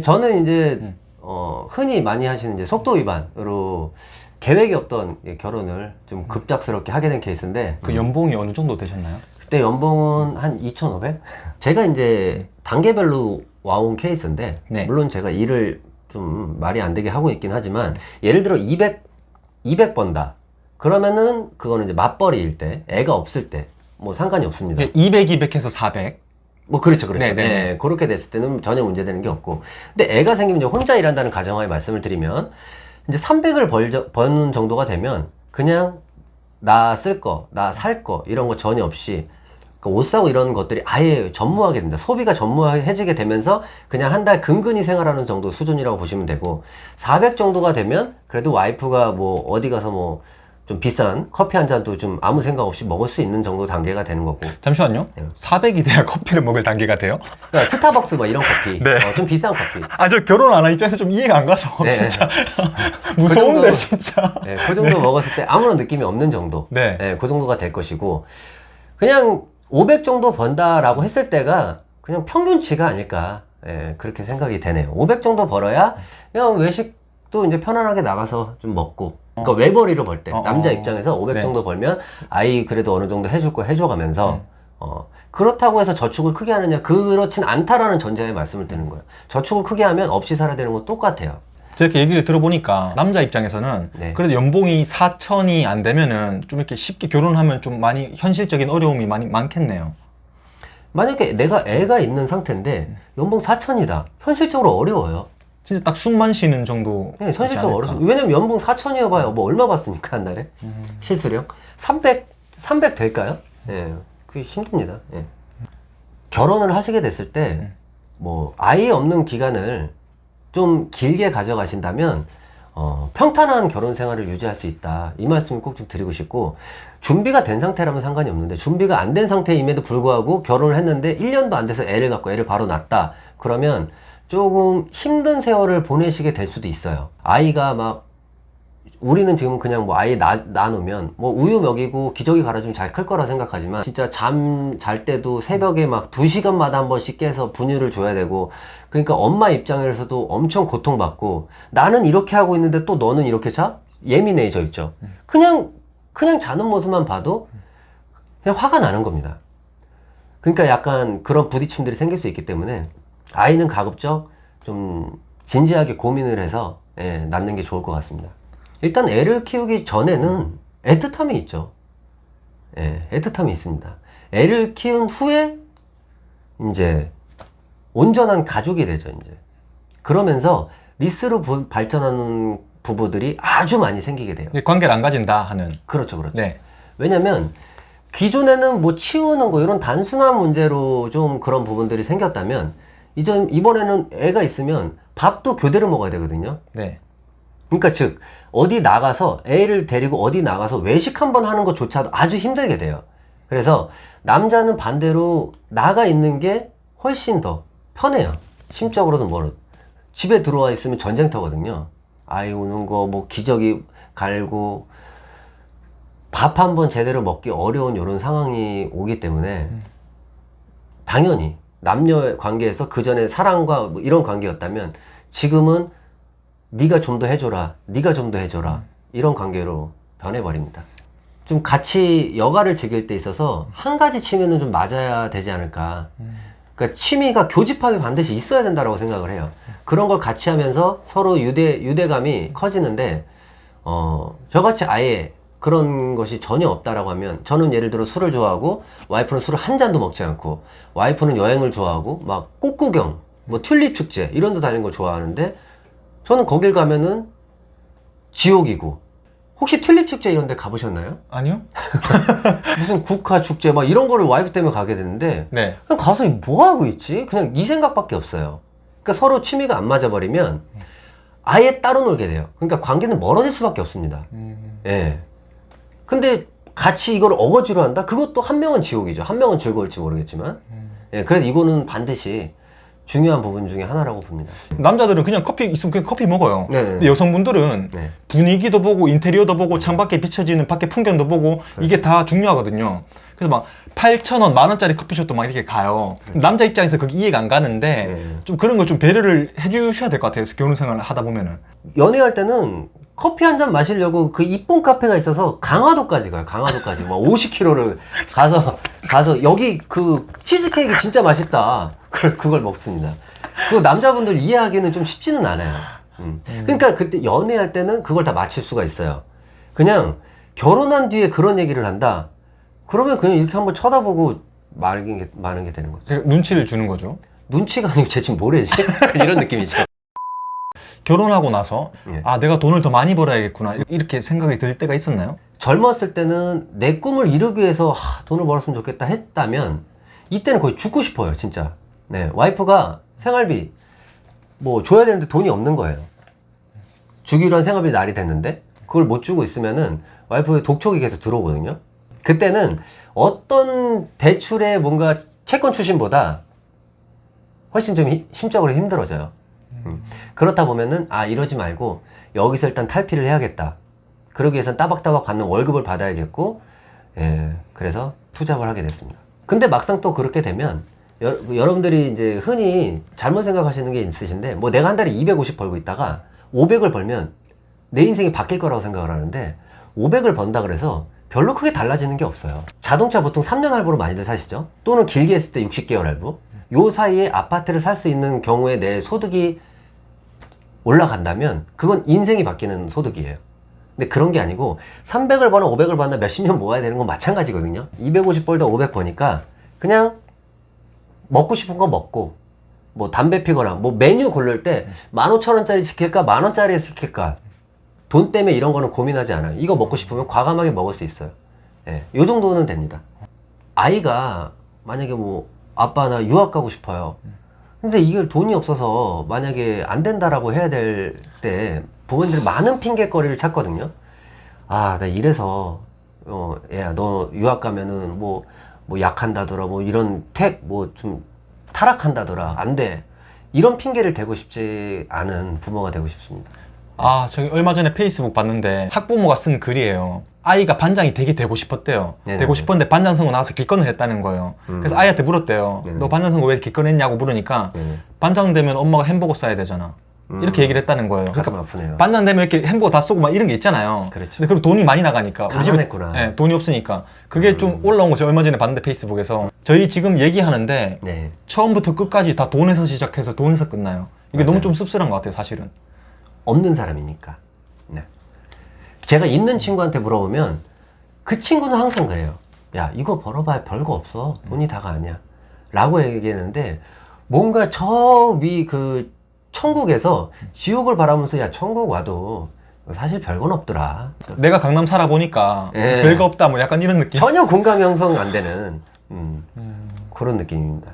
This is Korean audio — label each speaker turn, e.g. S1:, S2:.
S1: 저는 이제 흔히 많이 하시는 이제 속도 위반으로 계획이 없던 결혼을 좀 급작스럽게 하게 된 케이스인데
S2: 그 연봉이 어느 정도 되셨나요?
S1: 그때 연봉은 한 2,500? 제가 이제 단계별로 와온 케이스인데
S2: 네.
S1: 물론 제가 일을 좀 말이 안 되게 하고 있긴 하지만 예를 들어 200 번다. 그러면은 그거는 이제 맞벌이일 때, 애가 없을 때 뭐 상관이 없습니다.
S2: 200, 200해서 400.
S1: 뭐 그렇죠.
S2: 네네.
S1: 네, 그렇게 됐을 때는 전혀 문제되는 게 없고. 근데 애가 생기면 이제 혼자 일한다는 가정하에 말씀을 드리면 이제 300을 버는 정도가 되면 그냥 나 쓸 거, 나 살 거 이런 거 전혀 없이 옷 사고 이런 것들이 아예 전무하게 된다. 소비가 전무해지게 되면서 그냥 한 달 근근히 생활하는 정도 수준이라고 보시면 되고 400 정도가 되면 그래도 와이프가 뭐 어디 가서 뭐 좀 비싼 커피 한 잔도 좀 아무 생각 없이 먹을 수 있는 정도 단계가 되는 거고.
S2: 잠시만요. 400이 돼야 커피를 먹을 단계가 돼요?
S1: 그러니까 스타벅스 뭐 이런 커피.
S2: 네.
S1: 좀 비싼 커피.
S2: 아, 저 결혼 안 한 입장에서 좀 이해가 안 가서
S1: 네.
S2: 진짜 무서운데
S1: 정도-
S2: 진짜.
S1: 네, 그 정도 먹었을 때 아무런 느낌이 없는 정도.
S2: 네.
S1: 그 정도가 될 것이고 그냥 500 정도 번다라고 했을 때가 그냥 평균치가 아닐까. 그렇게 생각이 되네요. 500 정도 벌어야 그냥 외식도 이제 편안하게 나가서 좀 먹고. 그러니까 외벌이로 벌 때 남자 입장에서 500
S2: 네.
S1: 정도 벌면 아이 그래도 어느 정도 해줄 거 해줘가면서 그렇다고 해서 저축을 크게 하느냐 그렇진 않다라는 전제에 말씀을 드리는 거예요. 저축을 크게 하면 없이 살아야 되는 건 똑같아요.
S2: 저렇게 얘기를 들어보니까 남자 입장에서는
S1: 네.
S2: 그래도 연봉이 4천이 안 되면은 좀 이렇게 쉽게 결혼하면 좀 많이 현실적인 어려움이 많이 많겠네요.
S1: 만약에 내가 애가 있는 상태인데 연봉 4천이다. 현실적으로 어려워요.
S2: 진짜 딱 숨만 쉬는 정도.
S1: 네, 현실적으로 어려워. 왜냐면 연봉 4천이어 봐요. 뭐 얼마 받습니까 한 달에? 실수령? 300 될까요? 예, 그게 힘듭니다. 예. 결혼을 하시게 됐을 때 뭐 아이 없는 기간을 좀 길게 가져가신다면 평탄한 결혼 생활을 유지할 수 있다. 이 말씀을 꼭 좀 드리고 싶고 준비가 된 상태라면 상관이 없는데 준비가 안 된 상태임에도 불구하고 결혼을 했는데 1년도 안 돼서 애를 갖고 애를 바로 낳았다. 그러면 조금 힘든 세월을 보내시게 될 수도 있어요. 아이가 막 우리는 지금 그냥 뭐 아이 낳으면 뭐 우유 먹이고 기저귀 갈아주면 잘 클 거라 생각하지만 진짜 잠 잘 때도 새벽에 막 2시간마다 한 번씩 깨서 분유를 줘야 되고 그러니까 엄마 입장에서도 엄청 고통받고 나는 이렇게 하고 있는데 또 너는 이렇게 자? 예민해져 있죠. 그냥 자는 모습만 봐도 그냥 화가 나는 겁니다. 그러니까 약간 그런 부딪힘들이 생길 수 있기 때문에 아이는 가급적 좀 진지하게 고민을 해서 낳는 게 좋을 것 같습니다. 일단 애를 키우기 전에는 애틋함이 있죠. 애틋함이 있습니다. 애를 키운 후에 이제 온전한 가족이 되죠. 이제 그러면서 리스로 발전하는 부부들이 아주 많이 생기게 돼요.
S2: 관계를 안 가진다 하는.
S1: 그렇죠.
S2: 네.
S1: 왜냐면 기존에는 뭐 치우는 거 이런 단순한 문제로 좀 그런 부분들이 생겼다면 이번에는 애가 있으면 밥도 교대로 먹어야 되거든요.
S2: 네.
S1: 그러니까 즉 어디 나가서 애를 데리고 어디 나가서 외식 한번 하는 것조차도 아주 힘들게 돼요. 그래서 남자는 반대로 나가 있는 게 훨씬 더 편해요. 심적으로도 뭐 집에 들어와 있으면 전쟁터거든요. 아이 우는 거 뭐 기저귀 갈고 밥 한 번 제대로 먹기 어려운 이런 상황이 오기 때문에 당연히 남녀 관계에서 그 전에 사랑과 뭐 이런 관계였다면 지금은 네가 좀 더 해줘라, 네가 좀 더 해줘라 이런 관계로 변해버립니다. 좀 같이 여가를 즐길 때 있어서 한 가지 취미는 좀 맞아야 되지 않을까. 그러니까 취미가 교집합이 반드시 있어야 된다고 생각을 해요. 그런 걸 같이 하면서 서로 유대감이 커지는데 저같이 아예 그런 것이 전혀 없다라고 하면 저는 예를 들어 술을 좋아하고 와이프는 술을 한 잔도 먹지 않고 와이프는 여행을 좋아하고 막 꽃구경, 뭐 튤립 축제 이런 데 다니는 거 좋아하는데 저는 거길 가면은 지옥이고 혹시 튤립 축제 이런 데 가보셨나요?
S2: 아니요?
S1: 무슨 국화 축제 막 이런 거를 와이프 때문에 가게 되는데
S2: 네.
S1: 그냥 가서 뭐 하고 있지? 그냥 이 생각밖에 없어요. 그러니까 서로 취미가 안 맞아버리면 아예 따로 놀게 돼요. 그러니까 관계는 멀어질 수밖에 없습니다. 예. 근데 같이 이걸 어거지로 한다? 그것도 한 명은 지옥이죠. 한 명은 즐거울지 모르겠지만. 예, 그래서 이거는 반드시 중요한 부분 중에 하나라고 봅니다.
S2: 남자들은 그냥 커피 있으면 그냥 커피 먹어요.
S1: 네네네.
S2: 근데 여성분들은
S1: 네.
S2: 분위기도 보고 인테리어도 보고 창밖에 비춰지는 밖에 풍경도 보고 이게 다 중요하거든요. 그래서 막 8,000원, 만원짜리 커피숍도 막 이렇게 가요. 남자 입장에서 그게 이해가 안 가는데
S1: 네.
S2: 좀 그런 걸 좀 배려를 해주셔야 될 것 같아요. 결혼 생활을 하다 보면은.
S1: 연애할 때는 커피 한 잔 마시려고 그 이쁜 카페가 있어서 강화도까지 가요. 강화도까지 막 50km를 가서 여기 그 치즈케이크 진짜 맛있다. 그걸 먹습니다. 그 남자분들 이해하기는 좀 쉽지는 않아요. 그러니까 그때 연애할 때는 그걸 다 맞출 수가 있어요. 그냥 결혼한 뒤에 그런 얘기를 한다. 그러면 그냥 이렇게 한번 쳐다보고 마는 게 되는 거죠.
S2: 눈치를 주는 거죠.
S1: 눈치가 아니고 쟤 지금 뭐래지? 이런 느낌이죠.
S2: 결혼하고 나서
S1: 네.
S2: 아 내가 돈을 더 많이 벌어야겠구나 이렇게 생각이 들 때가 있었나요?
S1: 젊었을 때는 내 꿈을 이루기 위해서 돈을 벌었으면 좋겠다 했다면 이때는 거의 죽고 싶어요, 진짜. 네, 와이프가 생활비 뭐 줘야 되는데 돈이 없는 거예요. 주기로 한 생활비 날이 됐는데 그걸 못 주고 있으면은 와이프의 독촉이 계속 들어오거든요. 그때는 어떤 대출의 뭔가 채권 추심보다 훨씬 좀 심적으로 힘들어져요. 그렇다 보면은 이러지 말고 여기서 일단 탈피를 해야겠다. 그러기 위해서는 따박따박 받는 월급을 받아야겠고, 그래서 투잡을 하게 됐습니다. 근데 막상 또 그렇게 되면 여러분들이 이제 흔히 잘못 생각하시는 게 있으신데, 뭐 내가 한 달에 250 벌고 있다가 500을 벌면 내 인생이 바뀔 거라고 생각을 하는데 500을 번다 그래서 별로 크게 달라지는 게 없어요. 자동차 보통 3년 할부로 많이들 사시죠? 또는 길게 했을 때 60개월 할부. 요 사이에 아파트를 살 수 있는 경우에 내 소득이 올라간다면 그건 인생이 바뀌는 소득이에요. 근데 그런 게 아니고 300을 버나 500을 버나 몇십 년 모아야 되는 건 마찬가지거든요. 250 벌다 500 버니까 그냥 먹고 싶은 거 먹고 뭐 담배 피거나 뭐 메뉴 고를 때 15,000원짜리 시킬까 10,000원짜리 시킬까 돈 때문에 이런 거는 고민하지 않아요. 이거 먹고 싶으면 과감하게 먹을 수 있어요. 요 정도는 됩니다. 아이가 만약에 뭐 아빠 나 유학 가고 싶어요. 근데 이걸 돈이 없어서 만약에 안 된다라고 해야 될 때 부모님들이 많은 핑계거리를 찾거든요. 나 이래서 얘야 너 유학 가면은 뭐 약한다더라 뭐 이런 뭐 좀 타락한다더라 안 돼. 이런 핑계를 대고 싶지 않은 부모가 되고 싶습니다.
S2: 저기 얼마 전에 페이스북 봤는데 학부모가 쓴 글이에요. 아이가 반장이 되고 싶었대요.
S1: 네네네.
S2: 되고 싶었는데 반장 선거 나와서 기권을 했다는 거예요. 그래서 아이한테 물었대요.
S1: 네네.
S2: 너 반장 선거 왜 기권했냐고 물으니까
S1: 네네.
S2: 반장 되면 엄마가 햄버거 싸야 되잖아. 이렇게 얘기를 했다는 거예요.
S1: 가슴 아프네요.
S2: 반장 되면 이렇게 햄버거 다 쏘고 막 이런 게 있잖아요.
S1: 그렇죠.
S2: 근데 그럼 돈이 많이 나가니까. 우리 집에
S1: 가난했구나.
S2: 돈이 없으니까. 그게 좀 올라온 거 제가 얼마 전에 봤는데 페이스북에서. 저희 지금 얘기하는데
S1: 네.
S2: 처음부터 끝까지 다 돈에서 시작해서 돈에서 끝나요. 이게
S1: 맞아요.
S2: 너무 좀 씁쓸한 것 같아요, 사실은.
S1: 없는 사람이니까. 네. 제가 있는 친구한테 물어보면 그 친구는 항상 그래요. 야, 이거 벌어봐야 별거 없어. 돈이 다가 아니야. 라고 얘기했는데 뭔가 저 위 그 천국에서 지옥을 바라면서 야, 천국 와도 사실 별건 없더라.
S2: 내가 강남 살아보니까
S1: 예.
S2: 별거 없다 뭐 약간 이런 느낌.
S1: 전혀 공감 형성 안 되는 그런 느낌입니다.